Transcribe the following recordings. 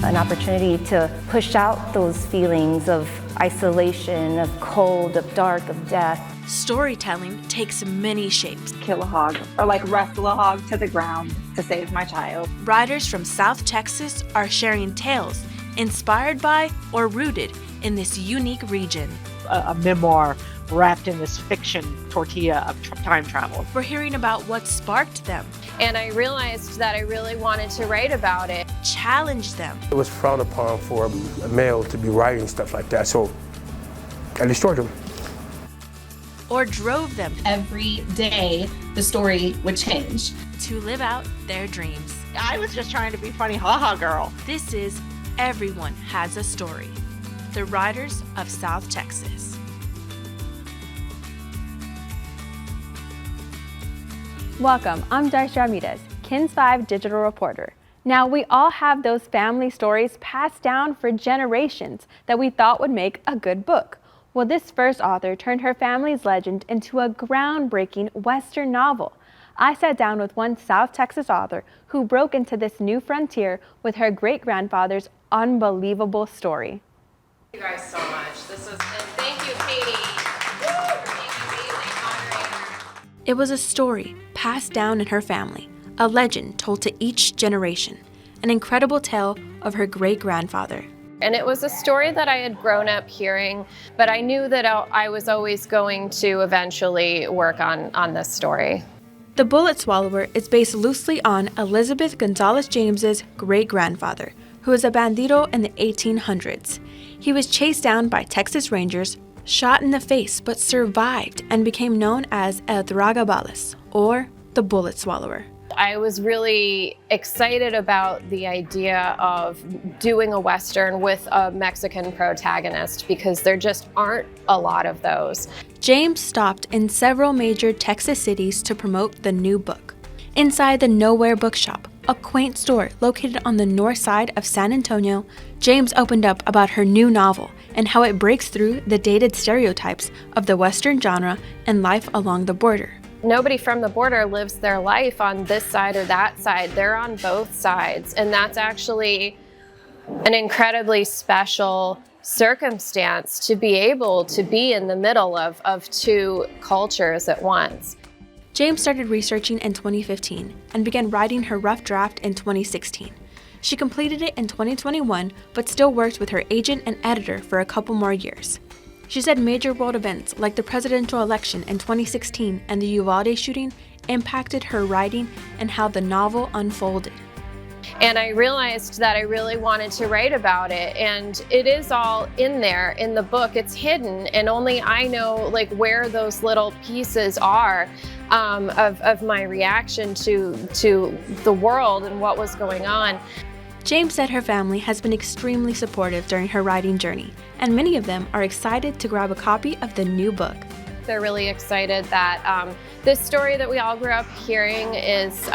an opportunity to push out those feelings of isolation, of cold, of dark, of death. Storytelling takes many shapes. Kill a hog, or like wrestle a hog to the ground to save my child. Writers from South Texas are sharing tales inspired by or rooted in this unique region. A memoir wrapped in this fiction tortilla of time travel. We're hearing about what sparked them. And I realized that I really wanted to write about it. Challenge them. It was frowned upon for a male to be writing stuff like that, so I destroyed him. Or drove them. Every day, the story would change. To live out their dreams. I was just trying to be funny, haha girl. This is Everyone Has a Story. The Writers of South Texas. Welcome, I'm Darcy Ramirez, KENS 5 digital reporter. Now, we all have those family stories passed down for generations that we thought would make a good book. Well, this first author turned her family's legend into a groundbreaking Western novel. I sat down with one South Texas author who broke into this new frontier with her great-grandfather's unbelievable story. Thank you guys so much. And thank you, Katie, for being amazing moderator. It was a story passed down in her family, a legend told to each generation, an incredible tale of her great-grandfather. And it was a story that I had grown up hearing, but I knew that I was always going to eventually work on this story. The Bullet Swallower is based loosely on Elizabeth Gonzalez James's great-grandfather, who was a bandito in the 1800s. He was chased down by Texas Rangers, shot in the face, but survived and became known as El Tragabalas, or the Bullet Swallower. I was really excited about the idea of doing a Western with a Mexican protagonist because there just aren't a lot of those. James stopped in several major Texas cities to promote the new book. Inside the Nowhere Bookshop, a quaint store located on the north side of San Antonio, James opened up about her new novel and how it breaks through the dated stereotypes of the Western genre and life along the border. Nobody from the border lives their life on this side or that side. They're on both sides. And that's actually an incredibly special circumstance to be able to be in the middle of two cultures at once. James started researching in 2015 and began writing her rough draft in 2016. She completed it in 2021, but still worked with her agent and editor for a couple more years. She said major world events like the presidential election in 2016 and the Uvalde shooting impacted her writing and how the novel unfolded. And I realized that I really wanted to write about it, and it is all in there in the book. It's hidden, and only I know like where those little pieces are of my reaction to the world and what was going on. James said her family has been extremely supportive during her writing journey, and many of them are excited to grab a copy of the new book. They're really excited that this story that we all grew up hearing is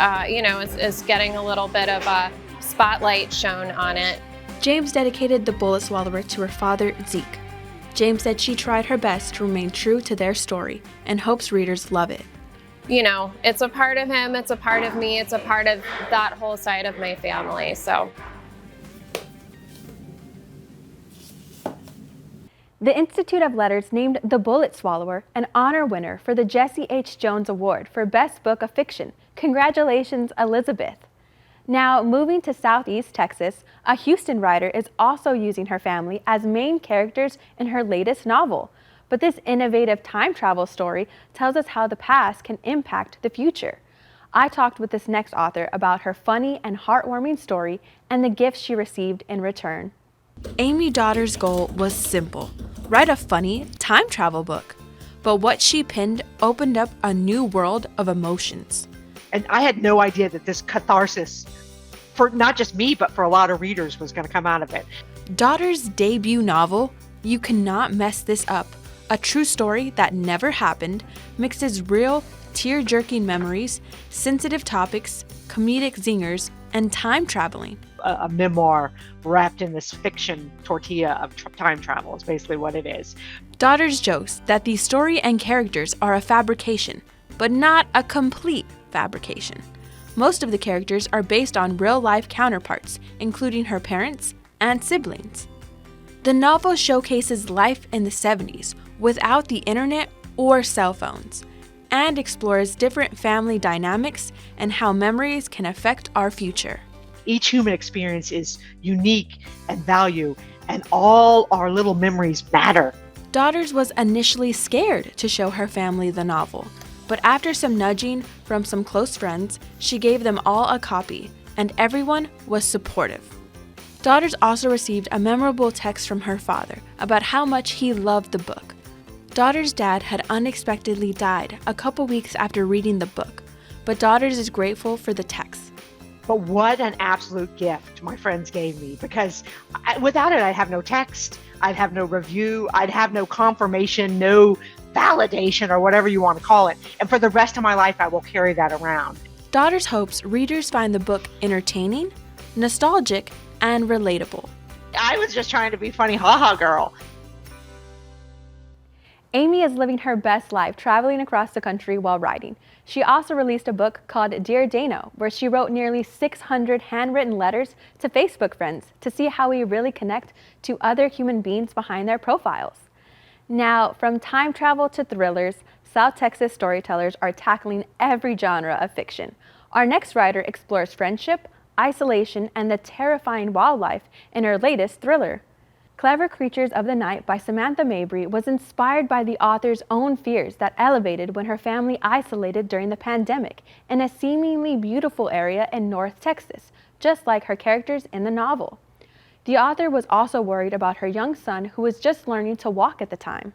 getting a little bit of a spotlight shown on it. James dedicated The Bullet Swallower to her father, Zeke. James said she tried her best to remain true to their story and hopes readers love it. You know, it's a part of him, it's a part of me, it's a part of that whole side of my family, so. The Institute of Letters named The Bullet Swallower an honor winner for the Jesse H. Jones Award for Best Book of Fiction. Congratulations, Elizabeth. Now, moving to Southeast Texas, a Houston writer is also using her family as main characters in her latest novel. But this innovative time travel story tells us how the past can impact the future. I talked with this next author about her funny and heartwarming story and the gifts she received in return. Amy Dotter's goal was simple: write a funny time travel book. But what she penned opened up a new world of emotions. And I had no idea that this catharsis, for not just me, but for a lot of readers, was going to come out of it. Dotter's debut novel, You Cannot Mess This Up, a true story that never happened, mixes real, tear-jerking memories, sensitive topics, comedic zingers, and time traveling. A memoir wrapped in this fiction tortilla of time travel is basically what it is. Dotter's jokes that the story and characters are a fabrication, but not a complete fabrication. Most of the characters are based on real-life counterparts, including her parents, and siblings. The novel showcases life in the 70s without the internet or cell phones, and explores different family dynamics and how memories can affect our future. Each human experience is unique and value, and all our little memories matter. Daughters was initially scared to show her family the novel, but after some nudging from some close friends, she gave them all a copy, and everyone was supportive. Daughters also received a memorable text from her father about how much he loved the book. Daughters' dad had unexpectedly died a couple weeks after reading the book, but Daughters is grateful for the text. But what an absolute gift my friends gave me, because without it, I'd have no text, I'd have no review, I'd have no confirmation, no validation, or whatever you want to call it. And for the rest of my life, I will carry that around. Daughters hopes readers find the book entertaining, nostalgic, and relatable. I was just trying to be funny, haha girl. Amy is living her best life traveling across the country while writing. She also released a book called Dear Dano, where she wrote nearly 600 handwritten letters to Facebook friends to see how we really connect to other human beings behind their profiles. Now, from time travel to thrillers, South Texas storytellers are tackling every genre of fiction. Our next writer explores friendship, isolation, and the terrifying wildlife in her latest thriller. Clever Creatures of the Night by Samantha Mabry was inspired by the author's own fears that elevated when her family isolated during the pandemic in a seemingly beautiful area in North Texas, just like her characters in the novel. The author was also worried about her young son, who was just learning to walk at the time.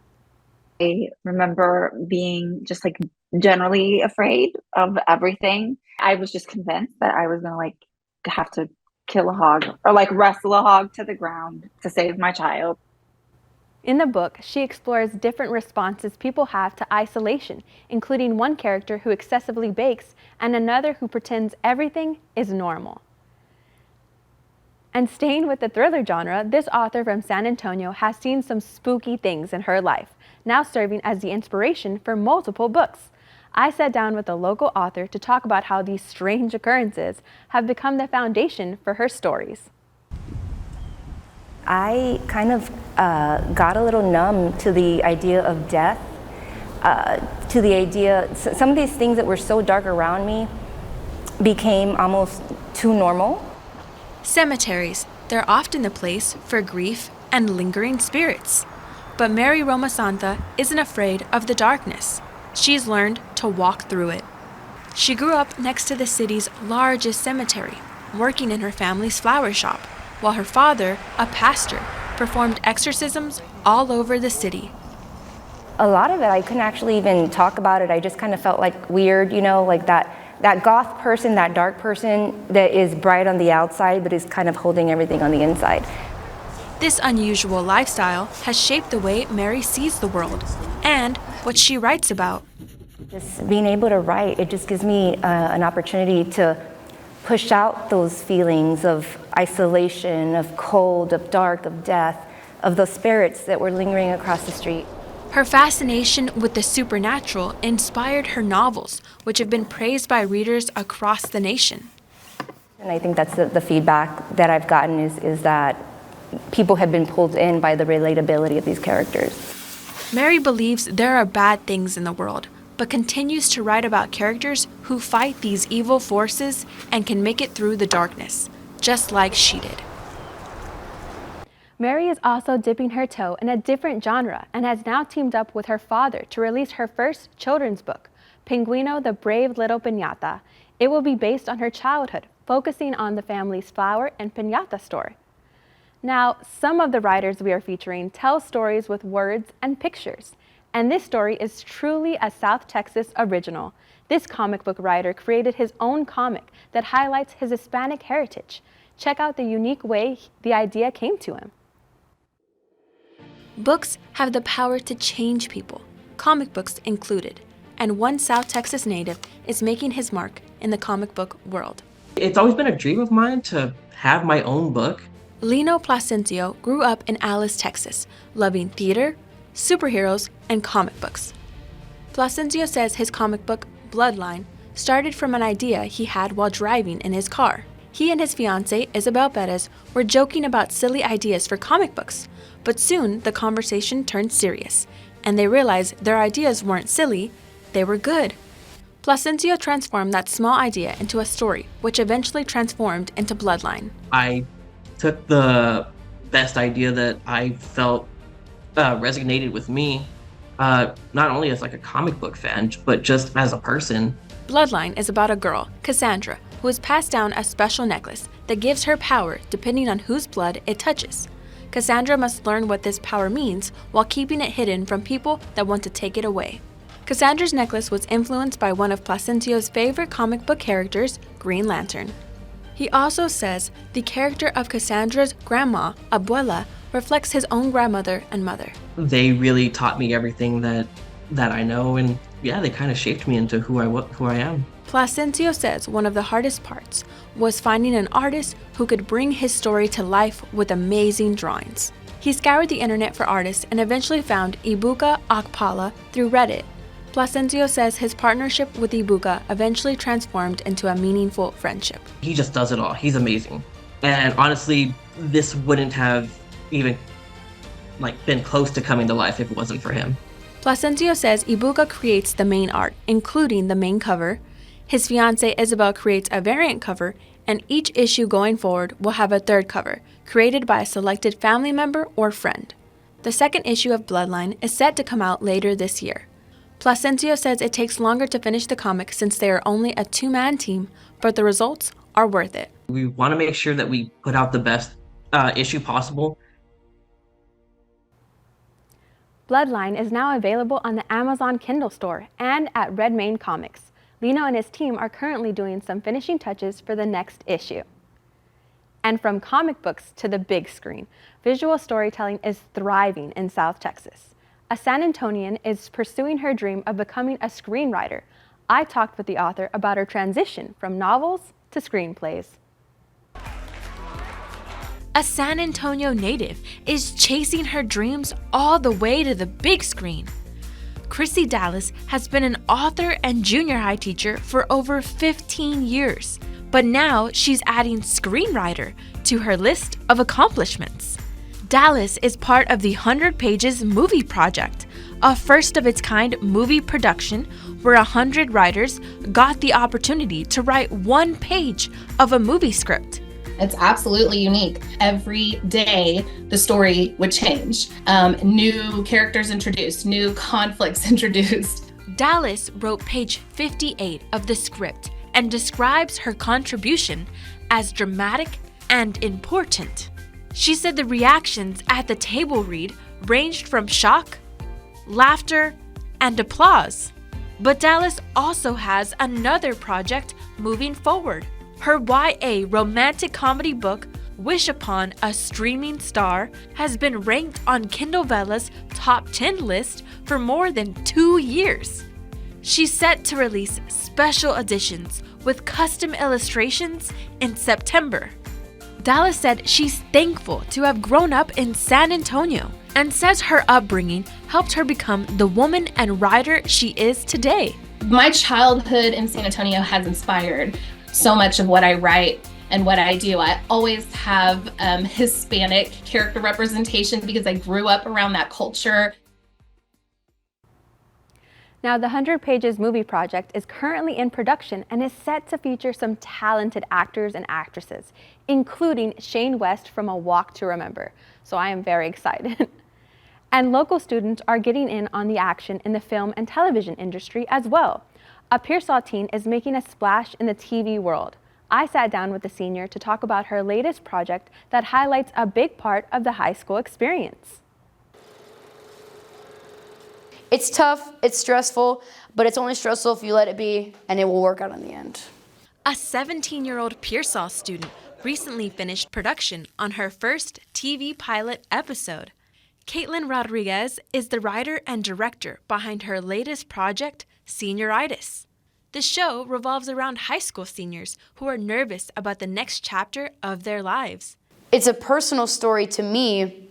I remember being just like generally afraid of everything. I was just convinced that I was gonna have to kill a hog or wrestle a hog to the ground to save my child. In the book, she explores different responses people have to isolation, including one character who excessively bakes and another who pretends everything is normal. And staying with the thriller genre, this author from San Antonio has seen some spooky things in her life, now serving as the inspiration for multiple books. I sat down with a local author to talk about how these strange occurrences have become the foundation for her stories. I kind of got a little numb to the idea of death, to the idea, some of these things that were so dark around me became almost too normal. Cemeteries, they're often the place for grief and lingering spirits. But Mary Roma Santa isn't afraid of the darkness. She's learned to walk through it. She grew up next to the city's largest cemetery, working in her family's flower shop, while her father, a pastor, performed exorcisms all over the city. A lot of it, I couldn't actually even talk about it. I just kind of felt like weird, like that goth person, that dark person that is bright on the outside but is kind of holding everything on the inside. This unusual lifestyle has shaped the way Mary sees the world and what she writes about. Just being able to write, it just gives me an opportunity to push out those feelings of isolation, of cold, of dark, of death, of those spirits that were lingering across the street. Her fascination with the supernatural inspired her novels, which have been praised by readers across the nation. And I think that's the feedback that I've gotten is that people have been pulled in by the relatability of these characters. Mary believes there are bad things in the world, but continues to write about characters who fight these evil forces and can make it through the darkness, just like she did. Mary is also dipping her toe in a different genre and has now teamed up with her father to release her first children's book, Pingüino the Brave Little Piñata. It will be based on her childhood, focusing on the family's flower and piñata store. Now, some of the writers we are featuring tell stories with words and pictures, and this story is truly a South Texas original. This comic book writer created his own comic that highlights his Hispanic heritage. Check out the unique way the idea came to him. Books have the power to change people, comic books included, and one South Texas native is making his mark in the comic book world. It's always been a dream of mine to have my own book. Lino Placencio grew up in Alice, Texas, loving theater, superheroes, and comic books. Placencio says his comic book, Bloodline, started from an idea he had while driving in his car. He and his fiancée, Isabel Perez, were joking about silly ideas for comic books, but soon the conversation turned serious, and they realized their ideas weren't silly, they were good. Placencio transformed that small idea into a story, which eventually transformed into Bloodline. I took the best idea that I felt resonated with me, not only as like a comic book fan, but just as a person. Bloodline is about a girl, Cassandra, who is passed down a special necklace that gives her power depending on whose blood it touches. Cassandra must learn what this power means while keeping it hidden from people that want to take it away. Cassandra's necklace was influenced by one of Placencio's favorite comic book characters, Green Lantern. He also says the character of Cassandra's grandma, Abuela, reflects his own grandmother and mother. They really taught me everything that I know, and yeah, they kind of shaped me into who I am. Placencio says one of the hardest parts was finding an artist who could bring his story to life with amazing drawings. He scoured the internet for artists and eventually found Ibuka Akpala through Reddit. Placencio says his partnership with Ibuka eventually transformed into a meaningful friendship. He just does it all. He's amazing. And honestly, this wouldn't have even been close to coming to life if it wasn't for him. Placencio says Ibuka creates the main art, including the main cover. His fiancée Isabel creates a variant cover, and each issue going forward will have a third cover, created by a selected family member or friend. The second issue of Bloodline is set to come out later this year. Placencio says it takes longer to finish the comic since they are only a two-man team, but the results are worth it. We want to make sure that we put out the best issue possible. Bloodline is now available on the Amazon Kindle store and at Red Mane Comics. Lino and his team are currently doing some finishing touches for the next issue. And from comic books to the big screen, visual storytelling is thriving in South Texas. A San Antonian is pursuing her dream of becoming a screenwriter. I talked with the author about her transition from novels to screenplays. A San Antonio native is chasing her dreams all the way to the big screen. Chrissy Dallas has been an author and junior high teacher for over 15 years, but now she's adding screenwriter to her list of accomplishments. Dallas is part of the 100 Pages Movie Project, a first-of-its-kind movie production where 100 writers got the opportunity to write one page of a movie script. It's absolutely unique. Every day, the story would change. New characters introduced, new conflicts introduced. Dallas wrote page 58 of the script and describes her contribution as dramatic and important. She said the reactions at the table read ranged from shock, laughter, and applause. But Dallas also has another project moving forward. Her YA romantic comedy book, Wish Upon a Streaming Star, has been ranked on Kindle Vella's top 10 list for more than 2 years. She's set to release special editions with custom illustrations in September. Dallas said she's thankful to have grown up in San Antonio and says her upbringing helped her become the woman and writer she is today. My childhood in San Antonio has inspired so much of what I write and what I do. I always have Hispanic character representation because I grew up around that culture. Now, the 100 Pages Movie Project is currently in production and is set to feature some talented actors and actresses, including Shane West from A Walk to Remember. So I am very excited. And local students are getting in on the action in the film and television industry as well. A Pearsall teen is making a splash in the TV world. I sat down with the senior to talk about her latest project that highlights a big part of the high school experience. It's tough, it's stressful, but it's only stressful if you let it be, and it will work out in the end. A 17-year-old Pearsall student recently finished production on her first TV pilot episode. Caitlin Rodriguez is the writer and director behind her latest project, Senioritis. The show revolves around high school seniors who are nervous about the next chapter of their lives. It's a personal story to me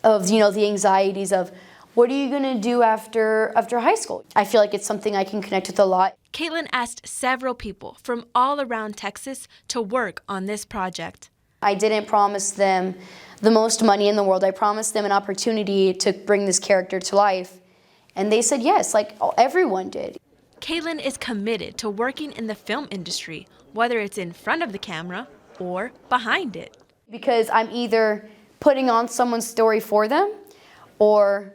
of, the anxieties of what are you going to do after high school? I feel like it's something I can connect with a lot. Caitlin asked several people from all around Texas to work on this project. I didn't promise them the most money in the world. I promised them an opportunity to bring this character to life. And they said yes, like everyone did. Caitlin is committed to working in the film industry, whether it's in front of the camera or behind it. Because I'm either putting on someone's story for them or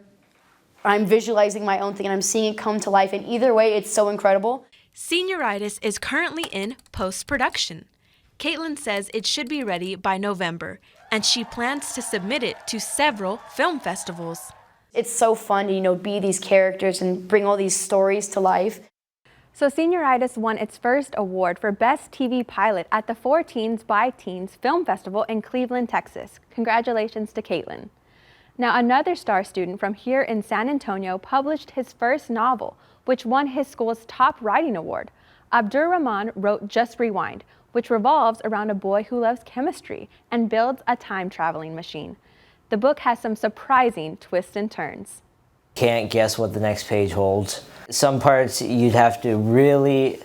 I'm visualizing my own thing and I'm seeing it come to life. And either way, it's so incredible. Senioritis is currently in post-production. Caitlin says it should be ready by November, and she plans to submit it to several film festivals. It's so fun to, be these characters and bring all these stories to life. So Senioritis won its first award for Best TV Pilot at the For Teens by Teens Film Festival in Cleveland, Texas. Congratulations to Caitlin. Now, another star student from here in San Antonio published his first novel, which won his school's top writing award. Abdur Rahman wrote Just Rewind, which revolves around a boy who loves chemistry and builds a time-traveling machine. The book has some surprising twists and turns. Can't guess what the next page holds. Some parts you'd have to really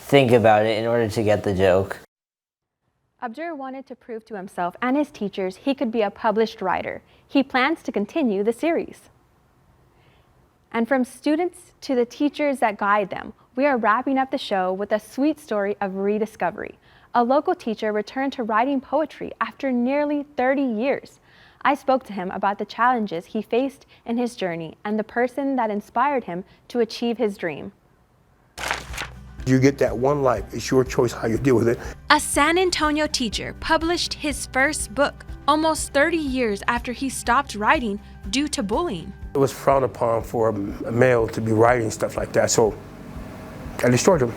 think about it in order to get the joke. Abdur wanted to prove to himself and his teachers he could be a published writer. He plans to continue the series. And from students to the teachers that guide them, we are wrapping up the show with a sweet story of rediscovery. A local teacher returned to writing poetry after nearly 30 years. I spoke to him about the challenges he faced in his journey and the person that inspired him to achieve his dream. You get that one life. It's your choice how you deal with it. A San Antonio teacher published his first book almost 30 years after he stopped writing due to bullying. It was frowned upon for a male to be writing stuff like that, so I destroyed him.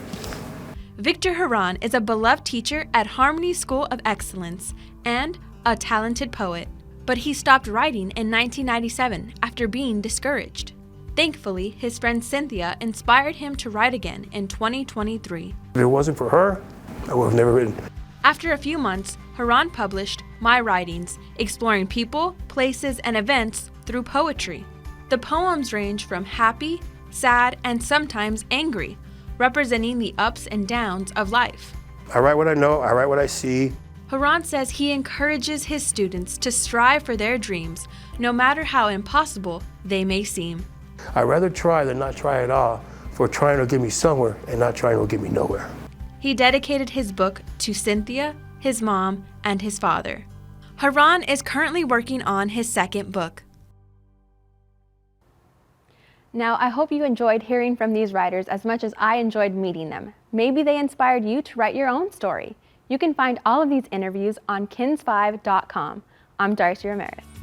Victor Haran is a beloved teacher at Harmony School of Excellence and a talented poet. But he stopped writing in 1997 after being discouraged. Thankfully, his friend Cynthia inspired him to write again in 2023. If it wasn't for her, I would have never written. After a few months, Haran published My Writings, exploring people, places, and events through poetry. The poems range from happy, sad, and sometimes angry, representing the ups and downs of life. I write what I know, I write what I see. Haran says he encourages his students to strive for their dreams, no matter how impossible they may seem. I'd rather try than not try at all, for trying to get me somewhere and not trying to get me nowhere. He dedicated his book to Cynthia, his mom, and his father. Haran is currently working on his second book. Now, I hope you enjoyed hearing from these writers as much as I enjoyed meeting them. Maybe they inspired you to write your own story. You can find all of these interviews on KENS5.com. I'm Darcy Ramirez.